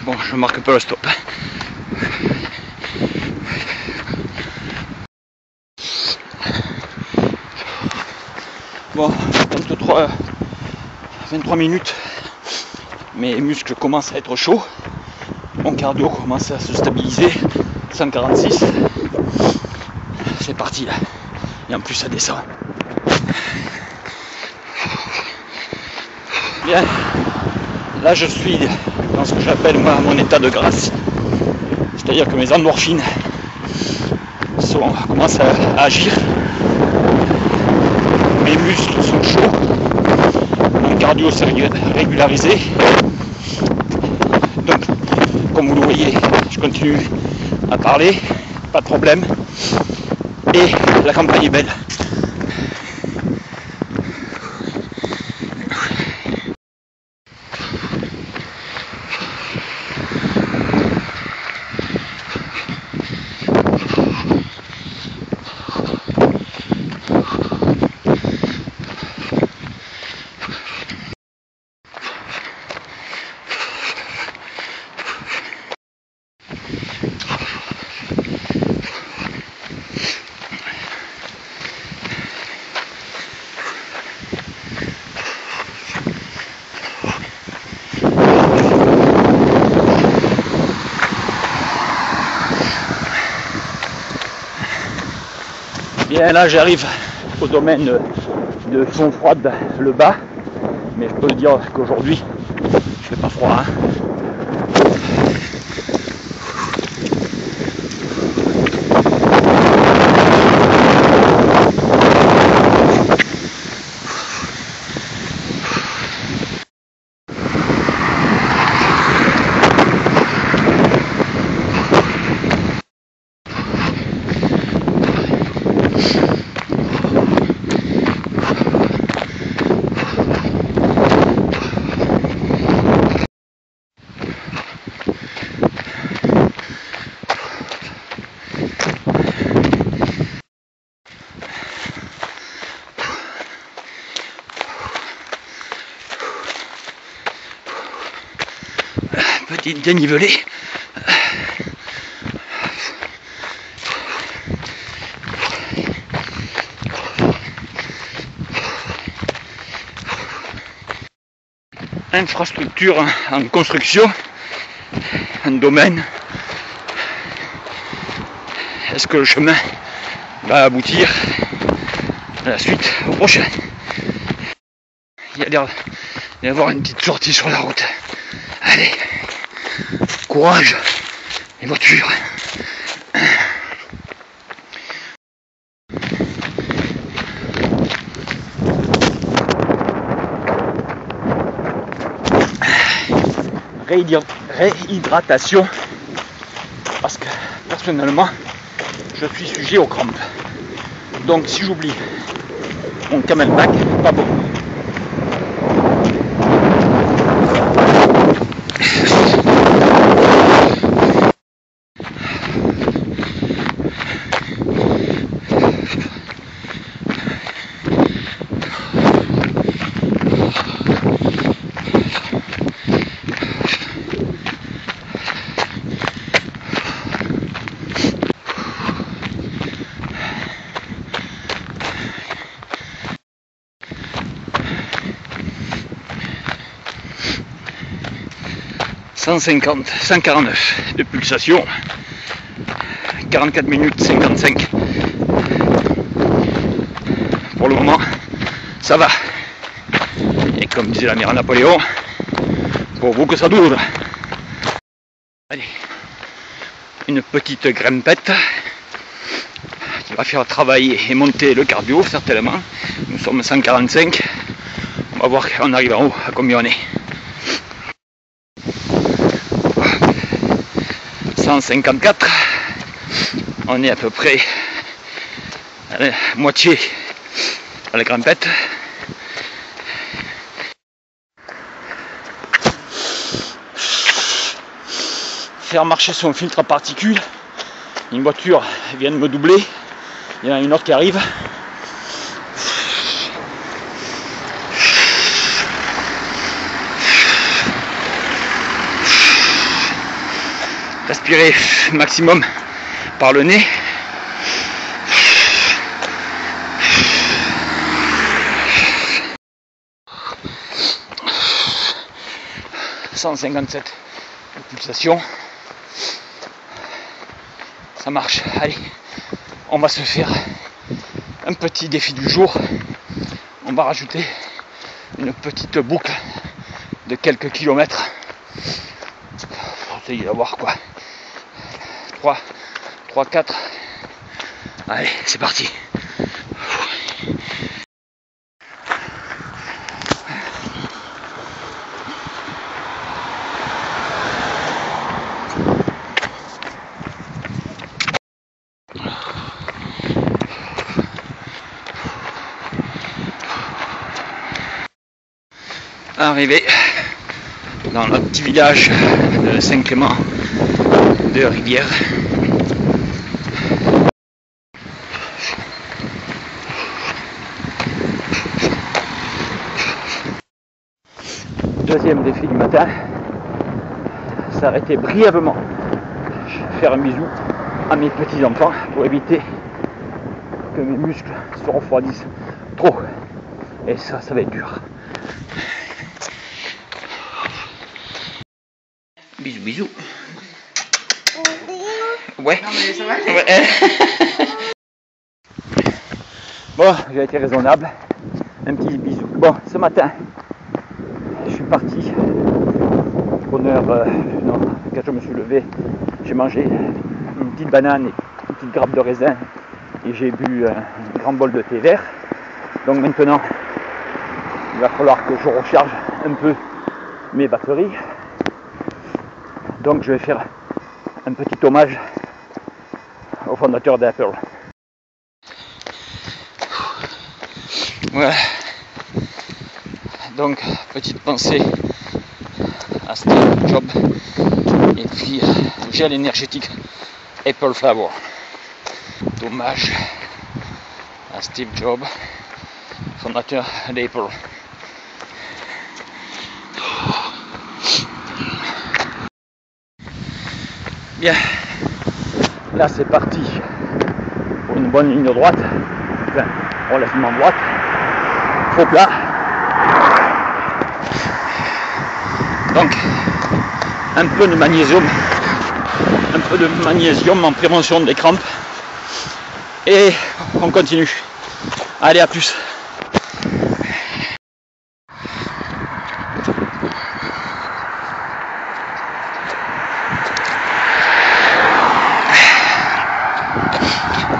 Bon, je marque pas le stop. Bon, 23 minutes, mes muscles commencent à être chauds, mon cardio commence à se stabiliser, 146, c'est parti là, et en plus ça descend. Bien, là je suis dans ce que j'appelle moi mon état de grâce, c'est-à-dire que mes endorphines commencent à agir. Mes muscles sont chauds, mon cardio s'est régularisé, donc comme vous le voyez, je continue à parler, pas de problème, et la campagne est belle. Bien, là j'arrive au domaine de Fontfroide, le bas, mais je peux dire qu'aujourd'hui il fait pas froid, hein. Petite dénivelée. Infrastructure en construction, un domaine. Est-ce que le chemin va aboutir à la suite, au prochain? Il y a l'air d'y avoir une petite sortie sur la route. Allez, courage, les voitures. Réhydratation, parce que personnellement je suis sujet aux crampes, donc si j'oublie mon camelback, pas bon. « 149 de pulsation, 44 minutes 55. Pour le moment, ça va. Et comme disait l'amiral Napoléon, pourvu que ça dure. Allez, une petite grimpette qui va faire travailler et monter le cardio, certainement. Nous sommes 145. On va voir quand on arrive en haut à combien on est. 154, on est à peu près à la moitié à la grimpette. Faire marcher son filtre à particules, une voiture vient de me doubler, il y en a une autre qui arrive. Respirer maximum par le nez. « 157 pulsations. Ça marche. Allez, on va se faire un petit défi du jour. On va rajouter une petite boucle de quelques kilomètres. Il va y avoir quoi, 3, 4. Allez, c'est parti. Arrivé dans notre petit village de Saint-Clément de Rivière. Deuxième défi du matin, s'arrêter brièvement, faire un bisou à mes petits enfants pour éviter que mes muscles se refroidissent trop. Et ça va être dur. Bisous, bisous. Ouais. Non mais ça va. Ouais. Bon, j'ai été raisonnable. Un petit bisou. Bon, ce matin, je suis parti. Quand je me suis levé, j'ai mangé une petite banane et une petite grappe de raisin et j'ai bu un grand bol de thé vert. Donc maintenant, il va falloir que je recharge un peu mes batteries. Donc je vais faire un petit hommage au fondateur d'Apple. Voilà. Donc petite pensée à Steve Jobs et puis gel énergétique Apple Flavor. Hommage à Steve Jobs, fondateur d'Apple. Bien, là c'est parti pour une bonne ligne droite, enfin relativement droite, faux plat. Donc un peu de magnésium en prévention des crampes et on continue. Allez, à plus.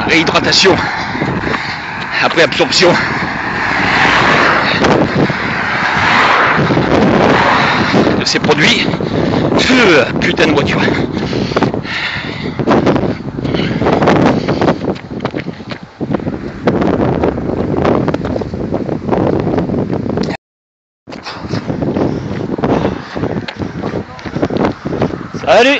Réhydratation après absorption de ces produits. Putain de voiture. Salut.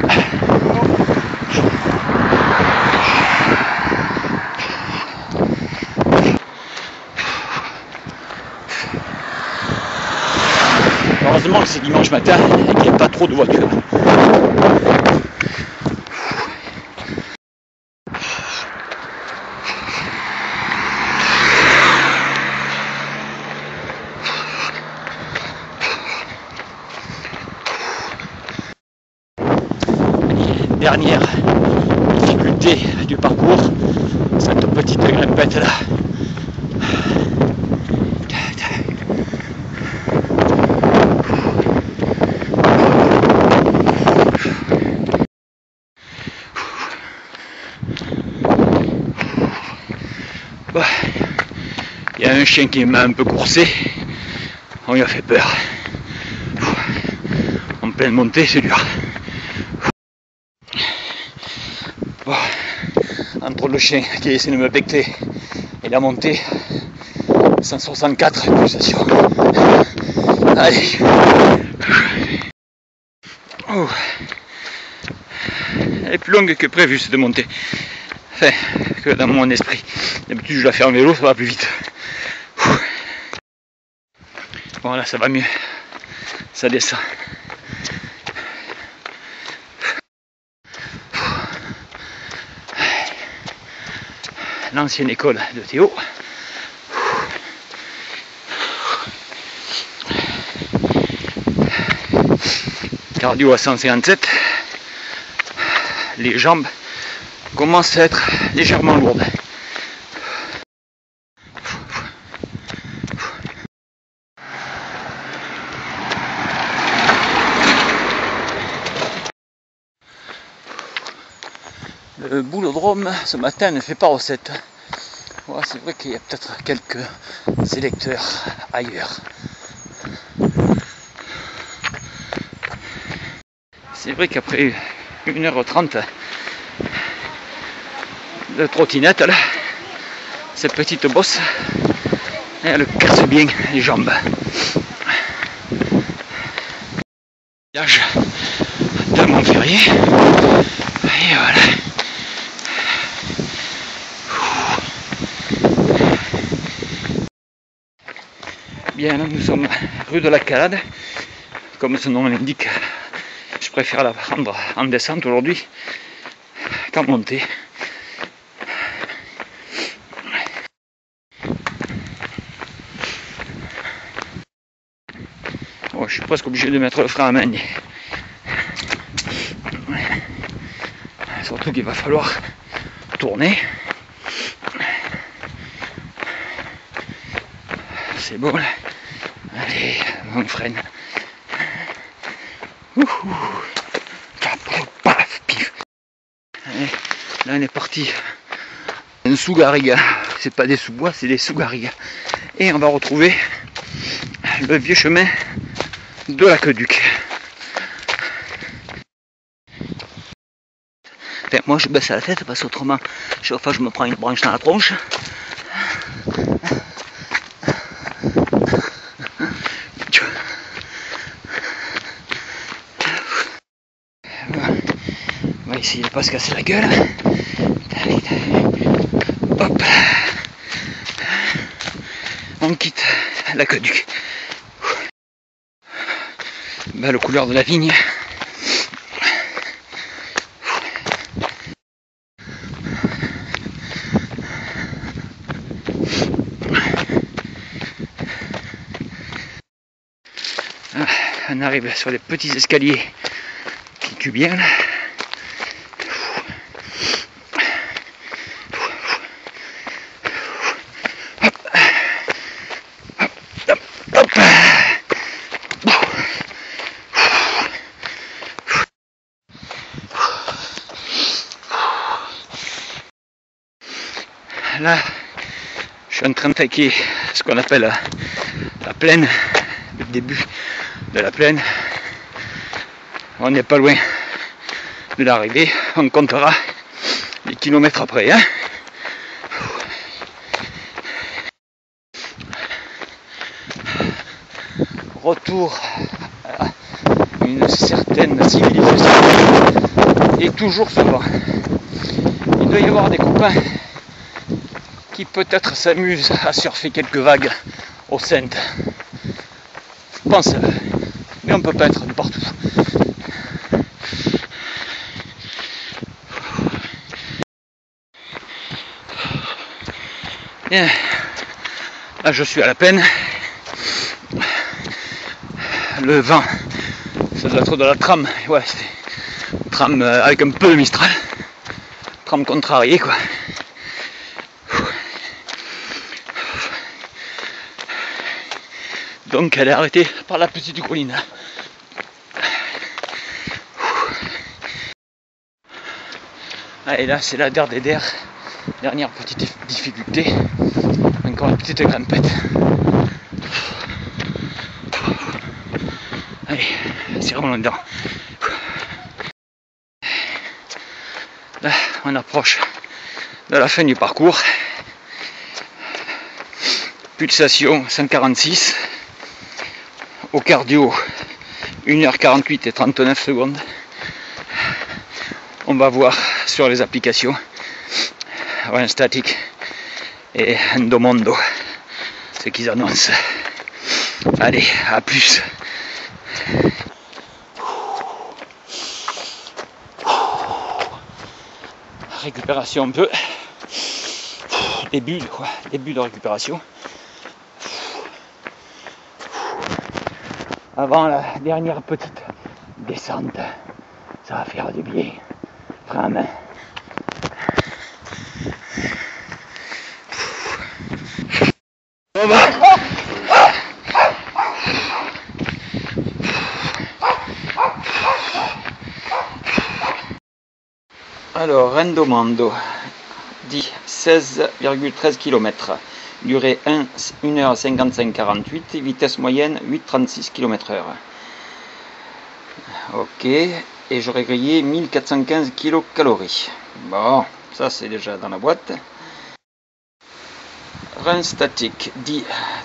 Heureusement que c'est dimanche matin et qu'il n'y a pas trop de voitures. Dernière difficulté du parcours, cette petite grimpette là. Il y a un chien qui m'a un peu coursé, on lui a fait peur. En pleine montée, c'est dur. Bon, entre le chien qui essaie de me becter et la montée, 164 pulsations. Allez. Oh. Elle est plus longue que prévu cette montée. Enfin, que dans mon esprit. D'habitude je la fais en vélo, ça va plus vite. Bon là ça va mieux. Ça descend. l'ancienne école de Théo. Cardio à 157. Les jambes commencent à être légèrement lourdes. Le boulodrome ce matin ne fait pas recette. Ouais, c'est vrai qu'il y a peut-être quelques électeurs ailleurs. C'est vrai qu'après 1h30 de trottinette, là, cette petite bosse, elle casse bien les jambes. Village de Montferrier. Et voilà. Bien, là, nous sommes rue de la Calade. Comme son nom l'indique, je préfère la prendre en descente aujourd'hui qu'en montée. Oh, je suis presque obligé de mettre le frein à main. Surtout qu'il va falloir tourner. C'est bon là. Allez, on freine. Paf, pif. Allez, là on est parti. Un sous-garriga. C'est pas des sous-bois, c'est des sous-garrigas. Et on va retrouver le vieux chemin de l'aqueduc. Enfin, moi je baisse la tête parce qu'autrement chaque fois je me prends une branche dans la tronche. On va essayer de ne pas se casser la gueule. Hop. On quitte l'aqueduc. Belle couleur de la vigne. On arrive sur les petits escaliers qui cuent bien. Là, je suis en train de taquer ce qu'on appelle la plaine, le début de la plaine. On n'est pas loin de l'arrivée, on comptera les kilomètres après. Hein. Retour à une certaine civilisation et toujours ce vent. Il doit y avoir des copains qui peut-être s'amusent à surfer quelques vagues au Saintes. Je pense, mais on peut pas être de partout. Bien. Là je suis à la peine. Le vent, ça doit être de la trame. Ouais, c'est trame avec un peu de Mistral. Trame contrariée quoi. Donc elle est arrêtée par la petite colline. Et là c'est la dernière petite difficulté. Encore une petite grimpette. Allez, serrons dedans. Là on approche de la fin du parcours. Pulsation 146. Au cardio 1h48 et 39 secondes. On va voir sur les applications Run Static et Endomondo ce qu'ils annoncent. Allez, à plus. Récupération un peu. des bulles, quoi, des bulles de récupération. Avant la dernière petite descente, ça va faire du bien. Frein à main. Bon bah. Alors, Rendomando dit 16,13 km, durée 1h55-48, vitesse moyenne 8,36 km/h. Ok, et j'aurais grillé 1415 kcal. Bon, ça c'est déjà dans la boîte. Run statique dit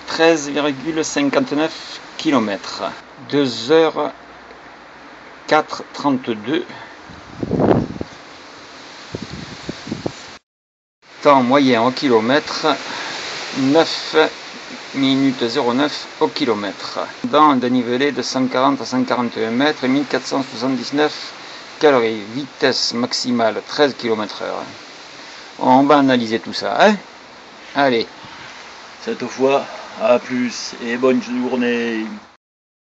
13,59 km, 2h4,32. Temps moyen au kilomètre, 9 minutes 09 au kilomètre. Dans un dénivelé de 140 à 141 mètres, 1479 calories. Vitesse maximale 13 km/h. On va analyser tout ça, hein? Allez. Cette fois, à plus et bonne journée.